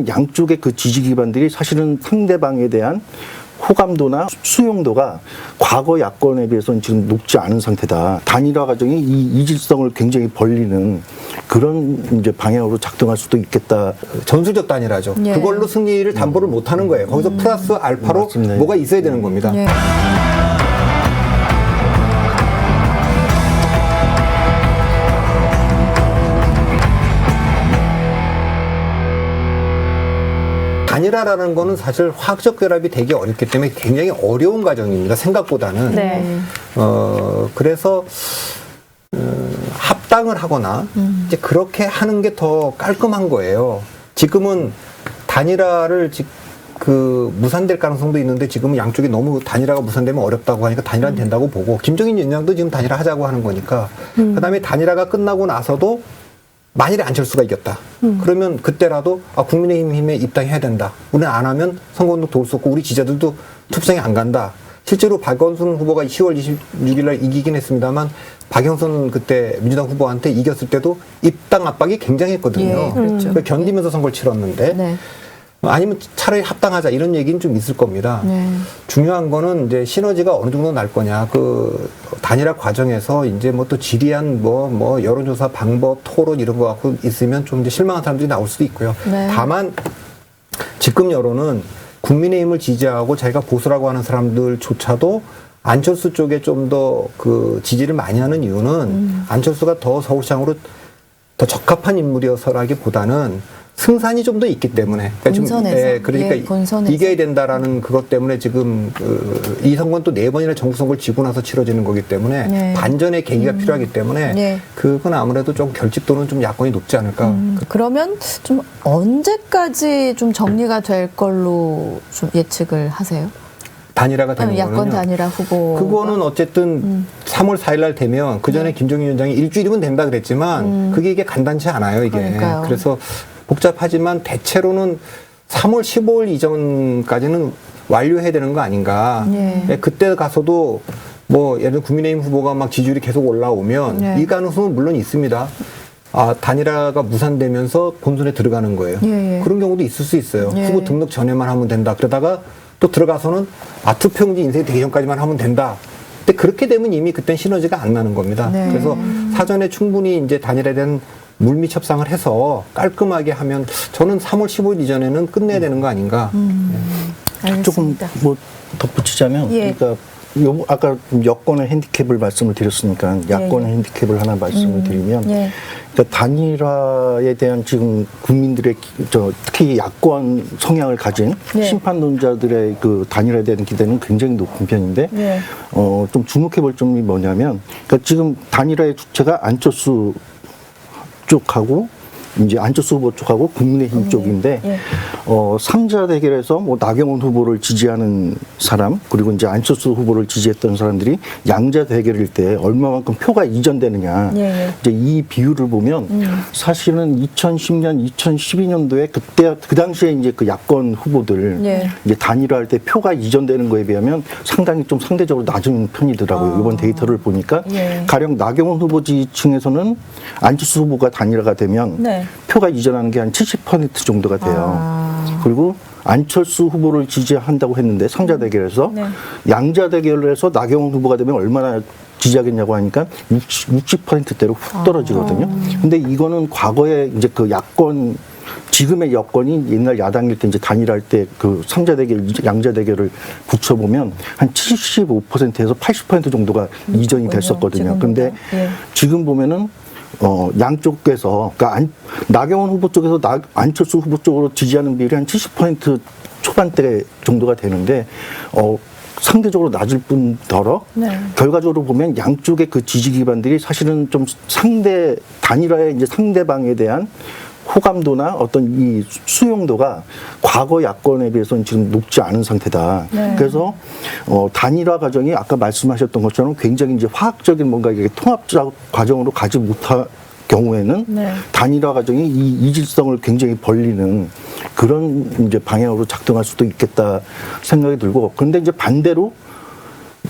양쪽의 그 지지 기반들이 사실은 상대방에 대한 호감도나 수용도가 과거 야권에 비해서는 지금 높지 않은 상태다. 단일화 과정이 이 이질성을 굉장히 벌리는 그런 이제 방향으로 작동할 수도 있겠다. 전술적 단일화죠. 예. 그걸로 승리를 담보를 못 하는 거예요. 거기서 플러스 알파로 맞습니다. 뭐가 있어야 되는 겁니다. 예. 단일화라는 거는 사실 화학적 결합이 되게 어렵기 때문에 굉장히 어려운 과정입니다. 생각보다는. 네. 그래서 합당을 하거나 이제 그렇게 하는 게 더 깔끔한 거예요. 지금은 단일화를 무산될 가능성도 있는데 지금은 양쪽이 너무 단일화가 무산되면 어렵다고 하니까 단일화는 된다고 보고 김정인 위원장도 지금 단일화 하자고 하는 거니까 그다음에 단일화가 끝나고 나서도 만일에 안철수가 이겼다. 그러면 그때라도 국민의힘에 입당해야 된다. 우리는 안 하면 선거운동 도울 수 없고 우리 지지자들도 투표장에 안 간다. 실제로 박원순 후보가 10월 26일 날 이기긴 했습니다만 박영선 그때 민주당 후보한테 이겼을 때도 입당 압박이 굉장했거든요. 예, 그렇죠. 그걸 견디면서 선거를 치렀는데 네. 아니면 차라리 합당하자 이런 얘기는 좀 있을 겁니다. 네. 중요한 거는 이제 시너지가 어느 정도 날 거냐. 그 단일화 과정에서 이제 뭐 또 지리한 뭐 여론조사 방법, 토론 이런 거 갖고 있으면 좀 이제 실망한 사람들이 나올 수도 있고요. 네. 다만 지금 여론은 국민의힘을 지지하고 자기가 보수라고 하는 사람들조차도 안철수 쪽에 좀 더 그 지지를 많이 하는 이유는 안철수가 더 서울시장으로 더 적합한 인물이어서라기보다는 승산이 좀 더 있기 때문에 본선에서. 그러니까 예, 본선에서. 이겨야 된다라는 그것 때문에 지금 이 선거는 또 4번이나 정부 선거를 지고 나서 치러지는 거기 때문에 네. 반전의 계기가 필요하기 때문에 네. 그건 아무래도 좀 결집도는 좀 야권이 높지 않을까. 그러면 좀 언제까지 좀 정리가 될 걸로 좀 예측을 하세요? 단일화가 되는 야권 거는요. 단일화 후보. 그거는 어쨌든 3월 4일 날 되면 그 전에 김정인 위원장이 일주일이면 된다 그랬지만 그게 이게 간단치 않아요, 이게. 그러니까요. 그래서 복잡하지만 대체로는 3월 15일 이전까지는 완료해야 되는 거 아닌가. 예. 그때 가서도 뭐 예를 들어 국민의힘 후보가 막 지지율이 계속 올라오면 예. 이 가능성은 물론 있습니다. 단일화가 무산되면서 본선에 들어가는 거예요. 예, 예. 그런 경우도 있을 수 있어요. 예. 후보 등록 전에만 하면 된다. 그러다가 또 들어가서는 투표용지 인쇄 되기 전까지만 하면 된다. 근데 그렇게 되면 이미 그땐 시너지가 안 나는 겁니다. 네. 그래서 사전에 충분히 이제 단일화에 대한 물밑 협상을 해서 깔끔하게 하면 저는 3월 15일 이전에는 끝내야 되는 거 아닌가. 알겠습니다. 조금 뭐 덧붙이자면, 예. 그러니까 아까 여권의 핸디캡을 말씀을 드렸으니까 야권의 예. 핸디캡을 하나 말씀을 드리면, 예. 그러니까 단일화에 대한 지금 국민들의 특히 야권 성향을 가진 예. 심판론자들의 그 단일화에 대한 기대는 굉장히 높은 편인데, 예. 좀 주목해볼 점이 뭐냐면, 그러니까 지금 단일화의 주체가 안철수 쪽하고 이제 안철수 후보 쪽하고 국민의힘 쪽인데, 예. 3자 대결에서 뭐 나경원 후보를 지지하는 사람, 그리고 이제 안철수 후보를 지지했던 사람들이 양자 대결일 때 얼마만큼 표가 이전되느냐. 예. 이제 이 비율을 보면 사실은 2010년, 2012년도에 그때 그 당시에 이제 그 야권 후보들 예. 이제 단일화할 때 표가 이전되는 거에 비하면 상당히 좀 상대적으로 낮은 편이더라고요. 이번 데이터를 보니까 예. 가령 나경원 후보 지지층에서는 안철수 후보가 단일화가 되면 네. 표가 이전하는 게 한 70% 정도가 돼요. 그리고 안철수 후보를 지지한다고 했는데 상자 대결에서 네. 양자 대결에서 나경원 후보가 되면 얼마나 지지하겠냐고 하니까 60%대로 훅 떨어지거든요. 근데 이거는 과거에 이제 그 야권 지금의 여권이 옛날 야당일 때 이제 단일할 때 그 상자 대결, 양자 대결을 붙여보면 한 75%에서 80% 정도가 이전이 됐었거든요. 근데 예. 지금 보면은 양쪽에서, 그러니까 나경원 후보 쪽에서 안철수 후보 쪽으로 지지하는 비율이 한 70% 초반대 정도가 되는데, 상대적으로 낮을 뿐더러, 네. 결과적으로 보면 양쪽의 그 지지 기반들이 사실은 좀 단일화의 이제 상대방에 대한 호감도나 어떤 이 수용도가 과거 야권에 비해서는 지금 높지 않은 상태다. 네. 그래서 단일화 과정이 아까 말씀하셨던 것처럼 굉장히 이제 화학적인 뭔가 이렇게 통합적 과정으로 가지 못할 경우에는 네. 단일화 과정이 이 이질성을 굉장히 벌리는 그런 이제 방향으로 작동할 수도 있겠다 생각이 들고, 그런데 이제 반대로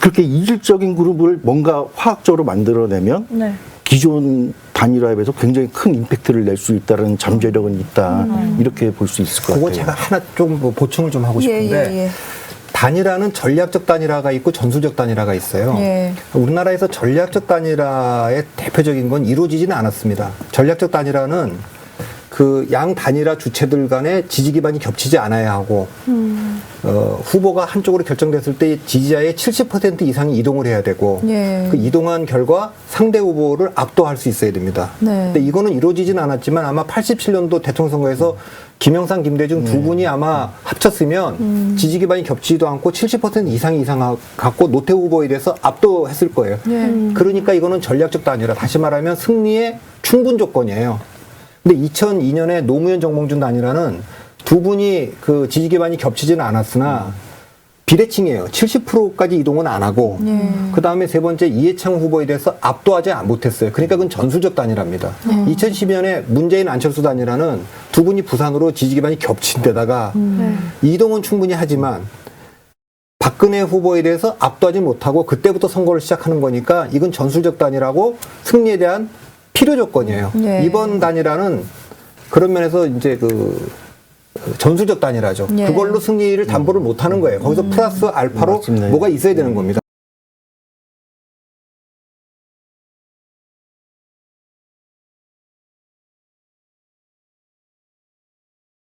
그렇게 이질적인 그룹을 뭔가 화학적으로 만들어내면 네. 기존 단일화에 비해서 굉장히 큰 임팩트를 낼 수 있다는 잠재력은 있다. 이렇게 볼 수 있을 것 그거 같아요. 제가 하나 좀 뭐 보충을 좀 하고 예, 싶은데 예, 예. 단일화는 전략적 단일화가 있고 전술적 단일화가 있어요. 예. 우리나라에서 전략적 단일화의 대표적인 건 이루어지지는 않았습니다. 전략적 단일화는 그 양 단일화 주체들 간의 지지 기반이 겹치지 않아야 하고 후보가 한쪽으로 결정됐을 때 지지자의 70% 이상이 이동을 해야 되고 예. 그 이동한 결과 상대 후보를 압도할 수 있어야 됩니다. 네. 근데 이거는 이루어지진 않았지만 아마 87년도 대통령 선거에서 김영삼, 김대중 두 분이 아마 합쳤으면 지지 기반이 겹치지도 않고 70% 이상 갖고 노태우 후보에 대해서 압도했을 거예요. 예. 그러니까 이거는 전략적 단일화, 다시 말하면 승리의 충분 조건이에요. 근데 2002년에 노무현 정몽준 단일화는 두 분이 그 지지 기반이 겹치지는 않았으나 비례층이에요. 70%까지 이동은 안 하고 그 다음에 세 번째 이해창 후보에 대해서 압도하지 못했어요. 그러니까 그건 전술적 단일화입니다. 2012년에 문재인 안철수 단일화는 두 분이 부산으로 지지 기반이 겹친 데다가 이동은 충분히 하지만 박근혜 후보에 대해서 압도하지 못하고 그때부터 선거를 시작하는 거니까 이건 전술적 단일화고 승리에 대한 필요 조건이에요. 예. 이번 단일화는 그런 면에서 이제 그 전술적 단일화죠. 예. 그걸로 승리를 담보를 못 하는 거예요. 거기서 플러스 알파로 맞습니다. 뭐가 있어야 되는 겁니다.